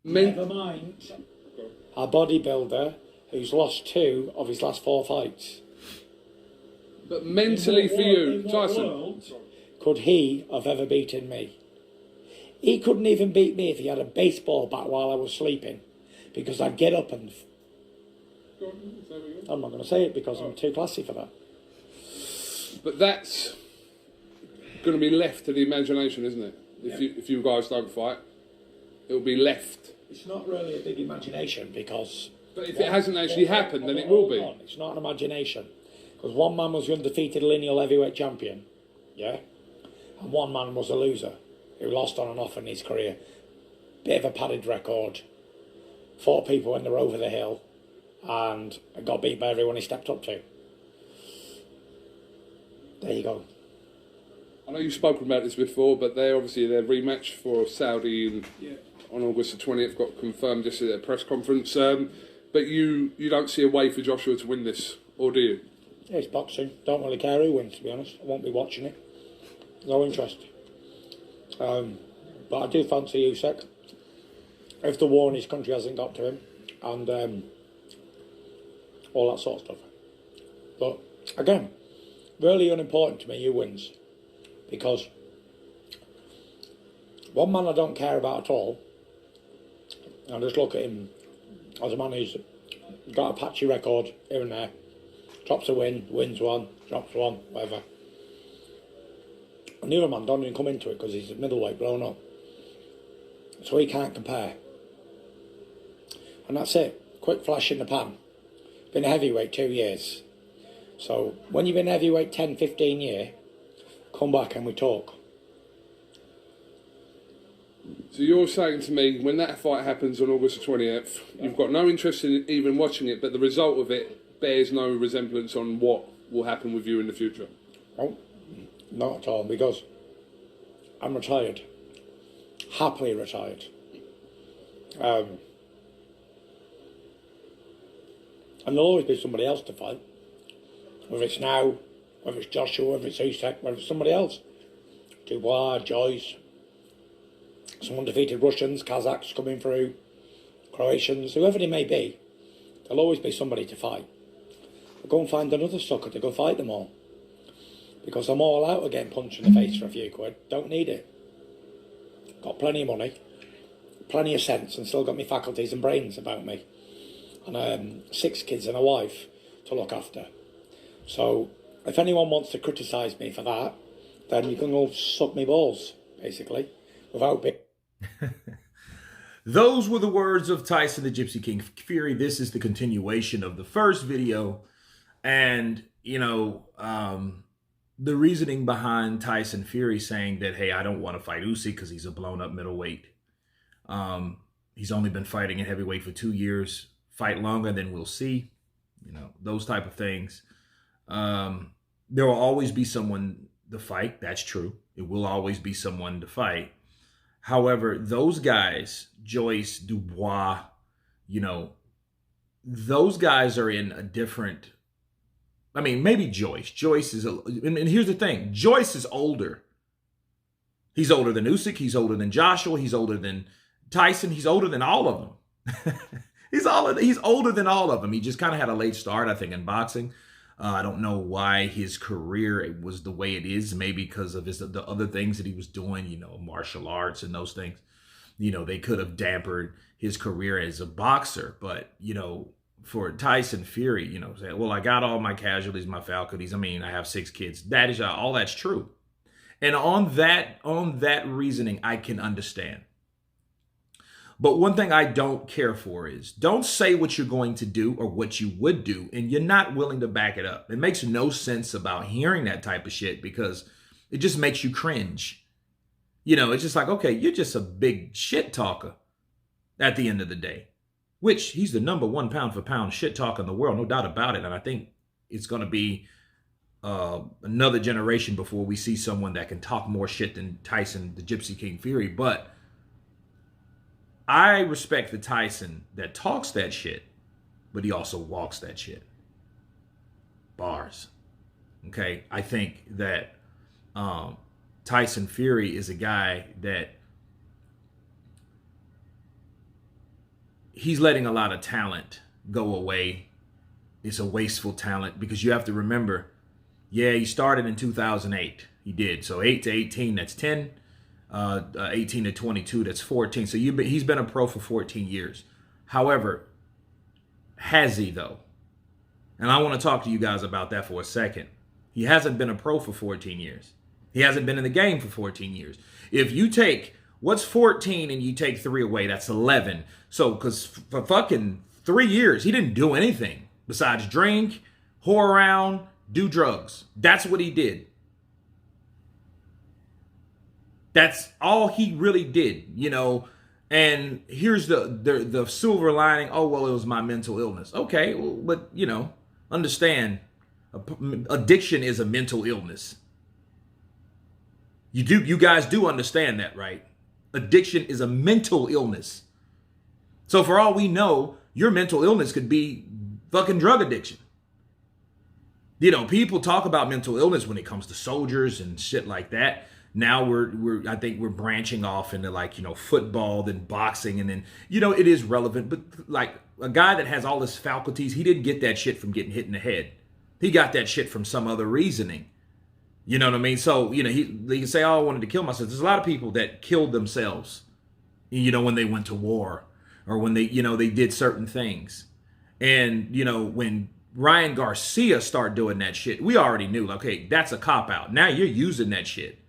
Never mind a bodybuilder who's lost 2 of his last 4 fights. But mentally for you, Tyson, could he have ever beaten me? He couldn't even beat me if he had a baseball bat while I was sleeping, because I'd get up and... I'm not going to say it because I'm too classy for that. But that's going to be left to the imagination, isn't it? If you guys don't fight, it'll be left. It's not really a big imagination because... But if it hasn't actually happened, then it will be. It's not an imagination. Because one man was the undefeated lineal heavyweight champion, yeah? And one man was a loser who lost on and off in his career. Bit of a padded record. Fought people when they were over the hill and got beat by everyone he stepped up to. There you go. I know you've spoken about this before, but their rematch for Saudi on August the 20th got confirmed just at a press conference. But you don't see a way for Joshua to win this, or do you? Yeah, it's boxing. Don't really care who wins, to be honest. I won't be watching it. No interest. But I do fancy Usyk. If the war in his country hasn't got to him, and all that sort of stuff. But again, really unimportant to me who wins, because one man I don't care about at all. I just look at him as a man who's got a patchy record here and there. Drops a win, wins one, drops one, whatever. And the other man don't even come into it because he's a middleweight blown up. So he can't compare. And that's it. Quick flash in the pan. Been a heavyweight 2 years. So when you've been a heavyweight 10, 15 years, come back and we talk. So you're saying to me, when that fight happens on August the 20th, you've got no interest in even watching it, but the result of it bears no resemblance on what will happen with you in the future? No, not at all, because I'm retired. Happily retired. And there'll always be somebody else to fight. Whether it's now, whether it's Joshua, whether it's Usyk, whether it's somebody else. Dubois, Joyce, some undefeated Russians, Kazakhs coming through, Croatians, whoever they may be, there'll always be somebody to fight. I'll go and find another sucker to go fight them all. Because I'm all out of getting punched in the face for a few quid. Don't need it. Got plenty of money, plenty of sense, and still got my faculties and brains about me. And 6 kids and a wife to look after. So if anyone wants to criticise me for that, then you can all suck me balls, basically, without being... Those were the words of Tyson the Gypsy King Fury. This is the continuation of the first video. And, the reasoning behind Tyson Fury saying that, hey, I don't want to fight Usyk because he's a blown up middleweight. He's only been fighting in heavyweight for 2 years. Fight longer, then we'll see. Those type of things. There will always be someone to fight. That's true. It will always be someone to fight. However, those guys, Joyce, Dubois, those guys are in a different... I mean, maybe Joyce. Joyce is... and here's the thing. Joyce is older. He's older than Usyk. He's older than Joshua. He's older than Tyson. He's older than all of them. He's older than all of them. He just kind of had a late start, I think, in boxing. I don't know why his career was the way it is. Maybe because of the other things that he was doing, martial arts and those things. They could have dampened his career as a boxer. But, for Tyson Fury, say, well, I got all my casualties, my faculties. I mean, I have 6 kids. That is all that's true. And on that reasoning, I can understand. But one thing I don't care for is don't say what you're going to do or what you would do, and you're not willing to back it up. It makes no sense about hearing that type of shit because it just makes you cringe. It's just like, okay, you're just a big shit talker at the end of the day, which he's the #1 pound for pound shit talker in the world, no doubt about it. And I think it's going to be another generation before we see someone that can talk more shit than Tyson, the Gypsy King Fury. But I respect the Tyson that talks that shit, but he also walks that shit. Bars. Okay? I think that Tyson Fury is a guy that he's letting a lot of talent go away. It's a wasteful talent because you have to remember, yeah, he started in 2008. He did. So 8 to 18, that's 10. 18 to 22, that's 14. So he's been a pro for 14 years. However, has he though? And I want to talk to you guys about that for a second. He hasn't been a pro for 14 years. He hasn't been in the game for 14 years. If you take what's 14 and you take 3 away, that's 11. So, because for fucking 3 years, he didn't do anything besides drink, whore around, do drugs. That's what he did. That's all he really did, you know. And here's the silver lining. Oh, well, it was my mental illness. Okay, well, but, you know, understand, addiction is a mental illness. You guys do understand that, right? Addiction is a mental illness. So for all we know, your mental illness could be fucking drug addiction. You know, people talk about mental illness when it comes to soldiers and shit like that. Now I think we're branching off into, like, you know, football, then boxing, and then, you know, it is relevant. But like a guy that has all his faculties, he didn't get that shit from getting hit in the head. He got that shit from some other reasoning. You know what I mean? So, you know, they can say, oh, I wanted to kill myself. There's a lot of people that killed themselves, you know, when they went to war or when they, you know, they did certain things. And, you know, when Ryan Garcia started doing that shit, we already knew, like, okay, that's a cop-out. Now you're using that shit.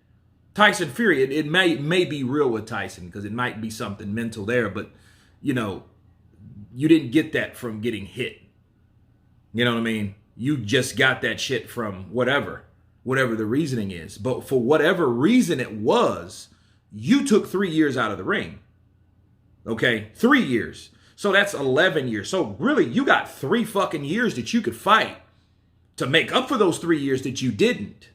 Tyson Fury, it may be real with Tyson because it might be something mental there, but, you know, you didn't get that from getting hit. You know what I mean? You just got that shit from whatever the reasoning is. But for whatever reason it was, you took 3 years out of the ring. Okay? 3 years. So that's 11 years. So really, you got 3 fucking years that you could fight to make up for those 3 years that you didn't.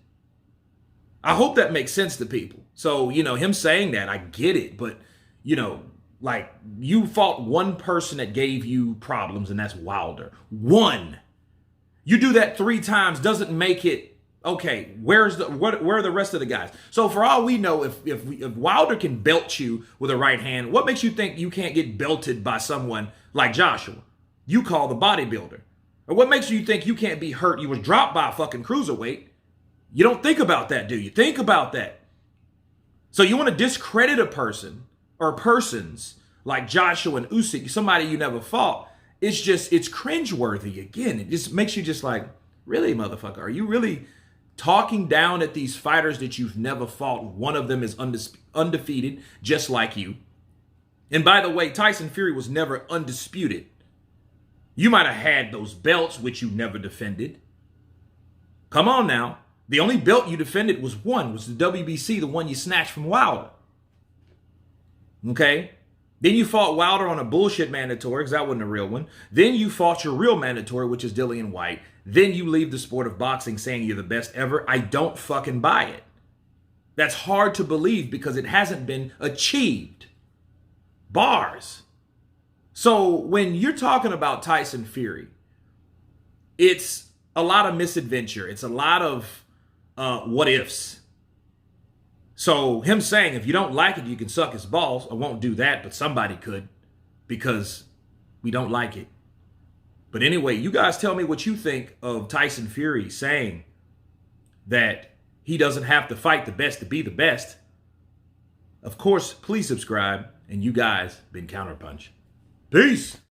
I hope that makes sense to people. So, you know, him saying that, I get it. But, you know, like, you fought one person that gave you problems, and that's Wilder. One. You do that 3 times doesn't make it okay. Where are the rest of the guys? So for all we know, if Wilder can belt you with a right hand, what makes you think you can't get belted by someone like Joshua? You call the bodybuilder. Or what makes you think you can't be hurt? You was dropped by a fucking cruiserweight. You don't think about that, do you? Think about that. So you want to discredit a person or persons like Joshua and Usyk, somebody you never fought. It's cringeworthy. Again, it just makes you just like, really, motherfucker? Are you really talking down at these fighters that you've never fought? One of them is undefeated, just like you. And by the way, Tyson Fury was never undisputed. You might have had those belts, which you never defended. Come on now. The only belt you defended was the WBC, the one you snatched from Wilder. Okay? Then you fought Wilder on a bullshit mandatory, because that wasn't a real one. Then you fought your real mandatory, which is Dillian White. Then you leave the sport of boxing saying you're the best ever. I don't fucking buy it. That's hard to believe because it hasn't been achieved. Bars. So when you're talking about Tyson Fury, it's a lot of misadventure. It's a lot of what ifs. So him saying, if you don't like it, you can suck his balls. I won't do that, but somebody could because we don't like it. But anyway, you guys tell me what you think of Tyson Fury saying that he doesn't have to fight the best to be the best. Of course, please subscribe. And you guys been Counterpunch. Peace.